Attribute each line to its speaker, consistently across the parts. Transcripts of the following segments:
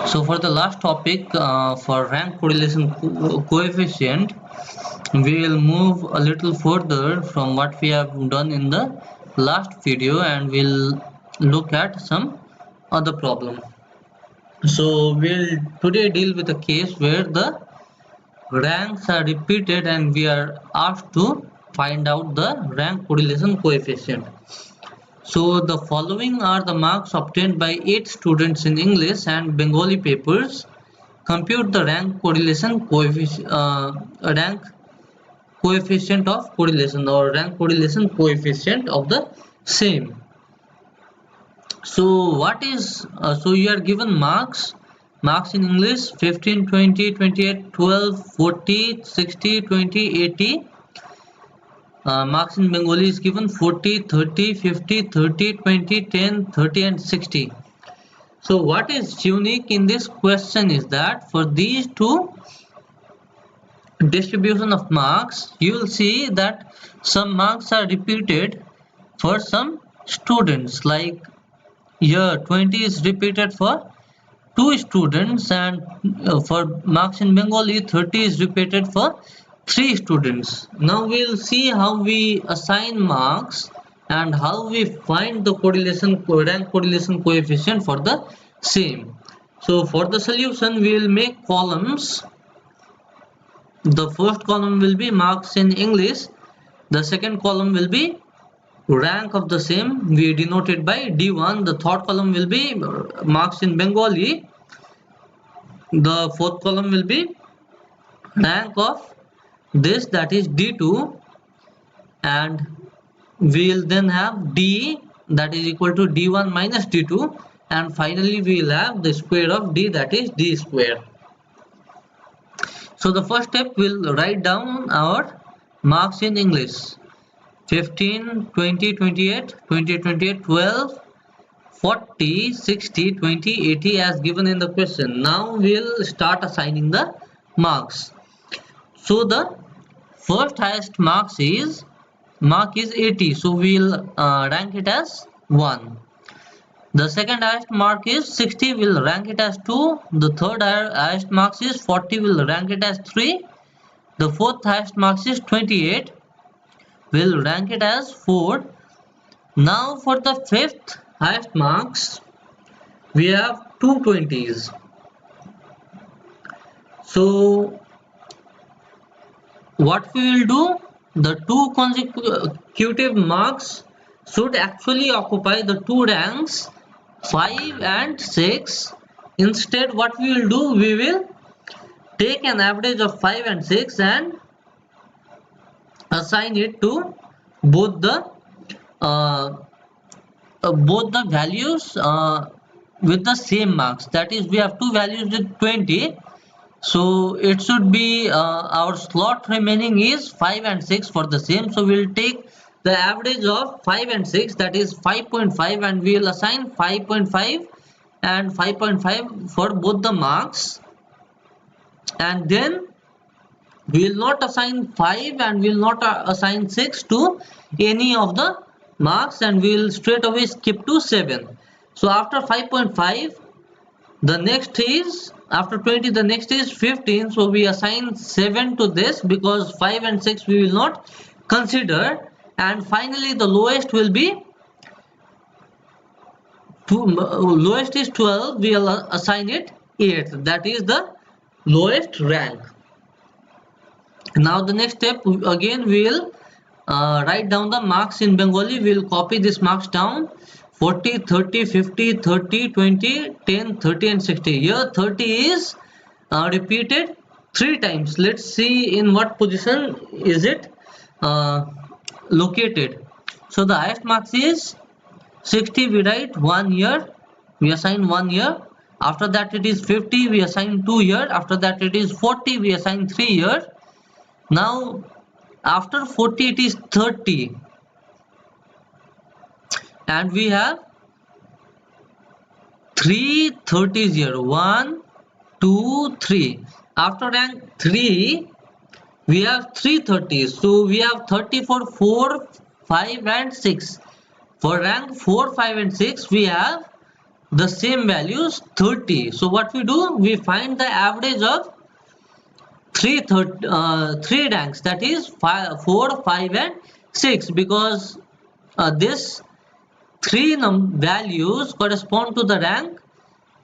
Speaker 1: So for the last topic, for rank correlation coefficient, we will move a little further from what we have done in the last video, and we'll look at some other problem. So we'll today deal with a case where the ranks are repeated and we are asked to find out the rank correlation coefficient. So the following are the marks obtained by 8 students in English and Bengali papers. Compute the rank coefficient of correlation or rank correlation coefficient of the same. So what is so you are given marks in English 15, 20, 28, 12, 40, 60, 20, 80. Marks in Bengali is given 40, 30, 50, 30, 20, 10, 30 and 60. So what is unique in this question is that for these two distribution of marks, you will see that some marks are repeated for some students, like here 20 is repeated for 2 students, and for marks in Bengali 30 is repeated for 3 students. Now we will see how we assign marks and how we find the rank correlation coefficient for the same. So for the solution we will make columns. The first column will be marks in English, the second column will be rank of the same, we denote it by D1, the third column will be marks in Bengali, the fourth column will be rank of this, that is D2, and we will then have D, that is equal to D1 minus D2, and finally we will have the square of D, that is D square. So the first step, we'll write down our marks in English: 15, 20, 28, 20, 28, 12, 40, 60, 20, 80 as given in the question. Now we'll start assigning the marks. So the first highest mark is 80, so we'll rank it as 1. The second highest mark is 60, we'll rank it as 2. The third highest mark is 40, we'll rank it as 3. The fourth highest mark is 28, we'll rank it as 4. Now for the fifth highest marks, we have 2 20s. So what we will do, the two consecutive marks should actually occupy the two ranks 5 and 6. Instead what we will do, we will take an average of 5 and 6 and assign it to both the values with the same marks. That is, we have two values with 20, so it should be our slot remaining is 5 and 6 for the same. So we will take the average of 5 and 6, that is 5.5, and we will assign 5.5 and 5.5 for both the marks, and then we will not assign 5 and we will not assign 6 to any of the marks, and we will straight away skip to 7. So after 5.5, the next is, after 20, the next is 15, so we assign 7 to this because 5 and 6 we will not consider, and finally the lowest will be lowest is 12, we will assign it 8, that is the lowest rank. Now the next step, again we will write down the marks in Bengali. We will copy these marks down: 40, 30, 50, 30, 20, 10, 30 and 60. Here 30 is repeated 3 times. Let's see in what position is it located. So the highest marks is 60, we write 1 year, we assign 1 year. After that it is 50, we assign 2 years. After that it is 40, we assign 3 years. Now after 40 it is 30, and we have 3 30s here, 1 2 3. After rank 3 we have 3 30s, so we have 30 for 4, 5 and 6. For rank 4, 5 and 6 we have the same values 30. So what we do, we find the average of three ranks, that is 4, 5 and 6, because this three values correspond to the rank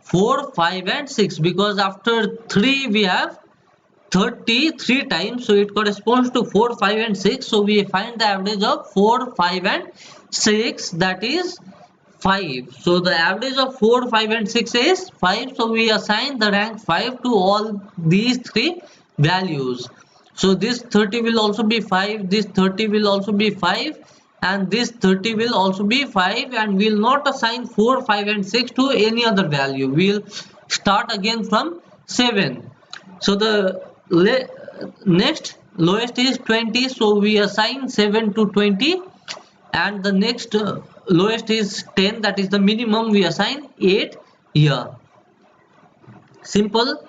Speaker 1: 4, 5 and 6, because after 3 we have 33 times, so it corresponds to 4, 5 and 6. So we find the average of 4, 5 and 6, that is 5. So the average of 4, 5 and 6 is 5. So we assign the rank 5 to all these three values. So this 30 will also be 5, this 30 will also be 5, and this 30 will also be 5, and we will not assign 4, 5 and 6 to any other value. We will start again from 7. So the next lowest is 20, so we assign 7 to 20, and the next lowest is 10, that is the minimum, we assign 8 here. Simple.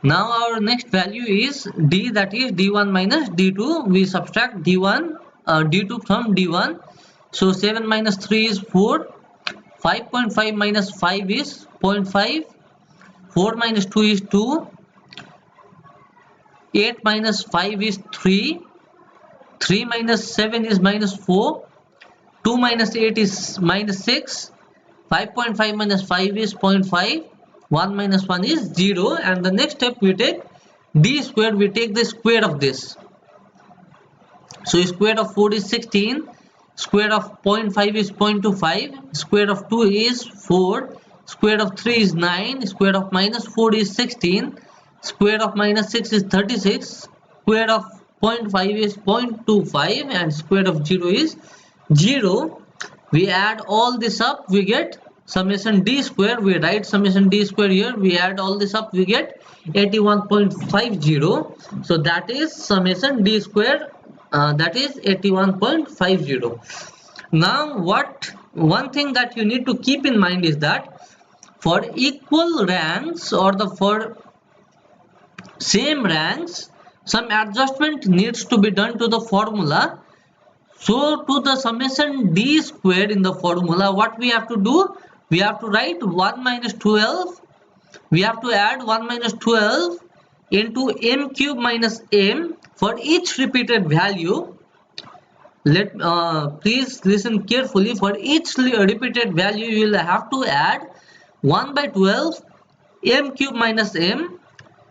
Speaker 1: Now our next value is d, that is d1 minus d2. We subtract d1 d2 from d1. So 7 minus 3 is 4, 5.5 minus 5 is 0.5, 4 minus 2 is 2, 8 minus 5 is 3, 3 minus 7 is minus 4, 2 minus 8 is minus 6, 5.5 minus 5 is 0.5, 1 minus 1 is 0, and the next step we take d squared, we take the square of this. So square of 4 is 16, square of 0.5 is 0.25, square of 2 is 4, square of 3 is 9, square of minus 4 is 16, square of minus 6 is 36, square of 0.5 is 0.25, and square of 0 is 0. We add all this up, we get summation d square. We write summation d square here, we add all this up, we get 81.50. so that is summation d square, that is 81.50. now one thing that you need to keep in mind is that for equal ranks or for same ranks, some adjustment needs to be done to the formula. So to the summation d square in the formula, what we have to do, we have to write 1 minus 12, we have to add 1 minus 12 into m cube minus m for each repeated value. Please listen carefully. For each repeated value, you will have to add 1 by 12 m cube minus m,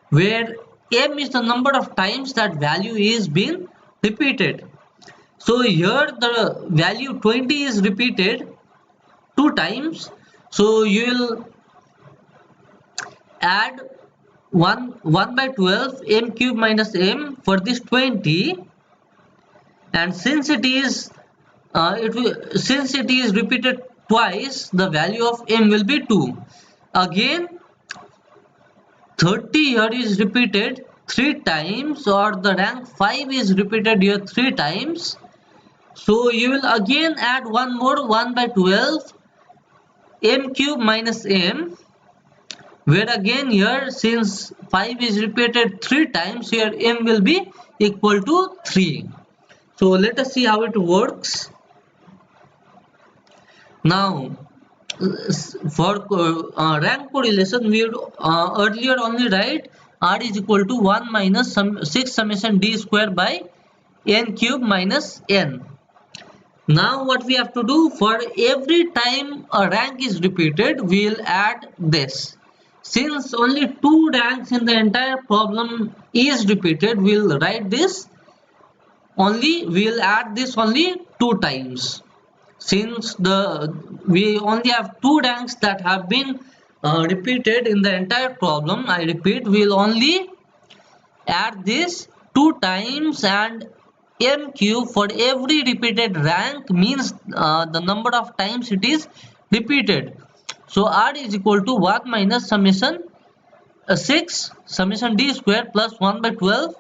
Speaker 1: where m is the number of times that value is being repeated. So here the value 20 is repeated 2 times. So you will add 1 by 12 m cube minus m for this 20, and since it is repeated twice, the value of m will be 2. Again 30 here is repeated 3 times, or the rank 5 is repeated here 3 times. So you will again add one more 1 by 12 m cube minus m, where again here since 5 is repeated 3 times, here m will be equal to 3. So let us see how it works. Now for rank correlation, we would earlier only write r is equal to 1 minus 6 summation d square by n cube minus n. Now what we have to do, for every time a rank is repeated, we will add this. Since only 2 ranks in the entire problem is repeated, we will write this only, we will add this only 2 times. Since we only have 2 ranks that have been repeated in the entire problem, I repeat, we will only add this 2 times, and m cube for every repeated rank means the number of times it is repeated. So r is equal to 1 minus summation 6 summation d square plus 1 by 12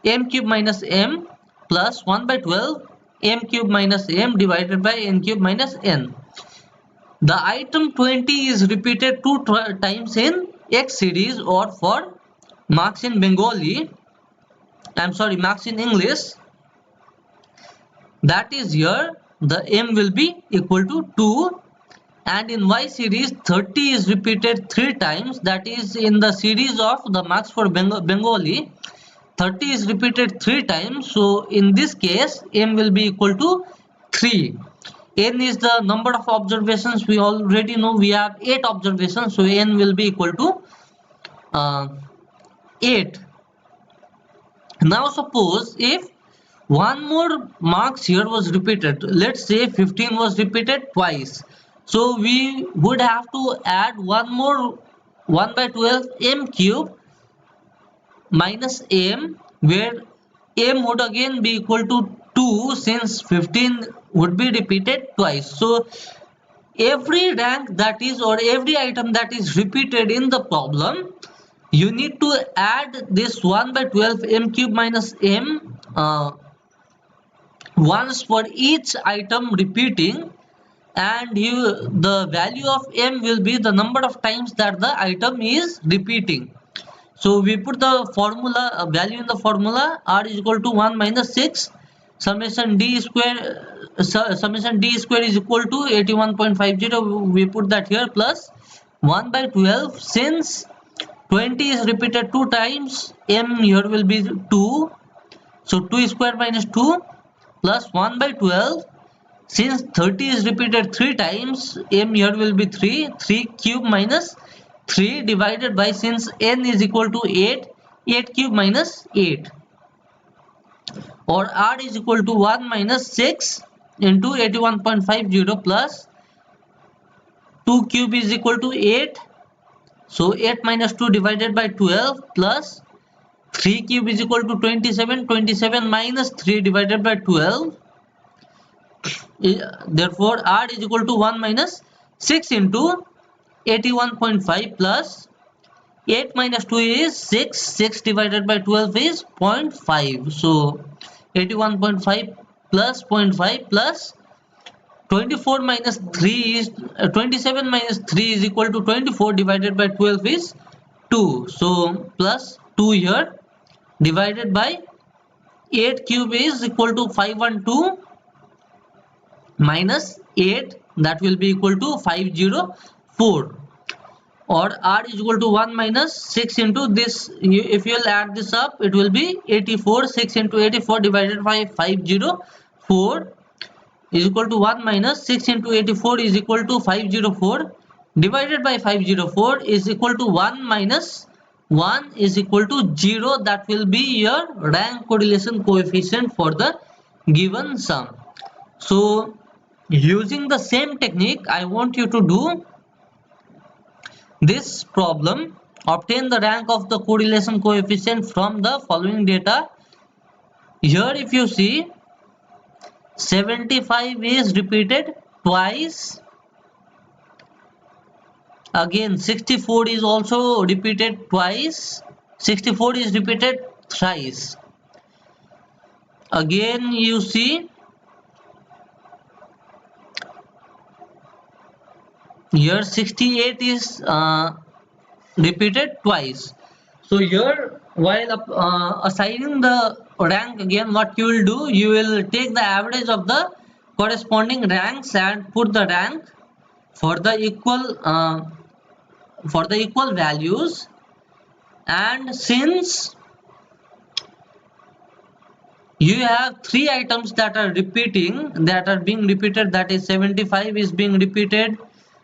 Speaker 1: m cube minus m plus 1 by 12 m cube minus m divided by n cube minus n. The item 20 is repeated 2 times in X series, or for marks in Bengali, marks in English, that is here the m will be equal to 2, and in Y series 30 is repeated 3 times, that is in the series of the marks for Bengali 30 is repeated 3 times. So in this case m will be equal to 3. N is the number of observations. We already know we have 8 observations, so n will be equal to 8. Now suppose if one more marks here was repeated, let's say 15 was repeated twice, so we would have to add one more 1 by 12 m cube minus m, where m would again be equal to 2 since 15 would be repeated twice. So every rank that is, or every item that is repeated in the problem, you need to add this 1 by 12 m cube minus m once for each item repeating, and the value of m will be the number of times that the item is repeating. So we put the formula value in the formula. R is equal to 1 minus 6 summation d square is equal to 81.50. We put that here, plus 1 by 12, since 20 is repeated 2 times, m here will be 2, so 2 square minus 2 plus 1 by 12, since 30 is repeated 3 times, m here will be 3, 3 cube minus 3 divided by, since n is equal to 8, 8 cube minus 8, or r is equal to 1 minus 6 into 81.50 plus 2 cube is equal to 8, so 8 minus 2 divided by 12 plus 3 cube is equal to 27, 27 minus 3 divided by 12. Therefore r is equal to 1 minus 6 into 81.5 plus 8 minus 2 is 6, 6 divided by 12 is 0.5, so 81.5 plus 0.5 plus 24 minus 3 is 27 minus 3 is equal to 24 divided by 12 is 2, so plus 2 here divided by 8 cube is equal to 512 minus 8, that will be equal to 504, or r is equal to 1 minus 6 into this. If you will add this up, it will be 84. 6 into 84 divided by 504 is equal to 1 minus 6 into 84 is equal to 504 divided by 504 is equal to 1 minus 1 is equal to 0. That will be your rank correlation coefficient for the given sum. So using the same technique, I want you to do this problem. Obtain the rank of the correlation coefficient from the following data. Here if you see, 75 is repeated twice. Again 64 is also repeated twice. 64 is repeated thrice. Again you see, here 68 is repeated twice. So here, while assigning the rank, again what you will do, you will take the average of the corresponding ranks and put the rank for the equal values. And since you have 3 items that are being repeated, that is 75 is being repeated,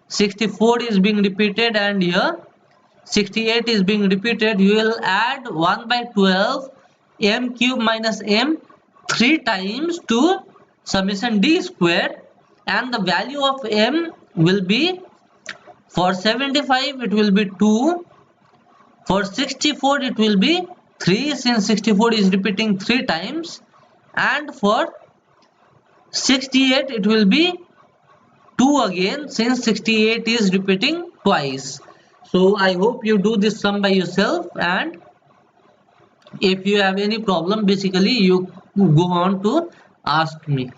Speaker 1: 64 is being repeated, and here 68 is being repeated, you will add 1 by 12 m cube minus m 3 times to summation d square, and the value of m will be, for 75 it will be 2, for 64 it will be 3 since 64 is repeating 3 times, and for 68 it will be 2 again since 68 is repeating twice. So I hope you do this sum by yourself, and if you have any problem, basically you go on to ask me.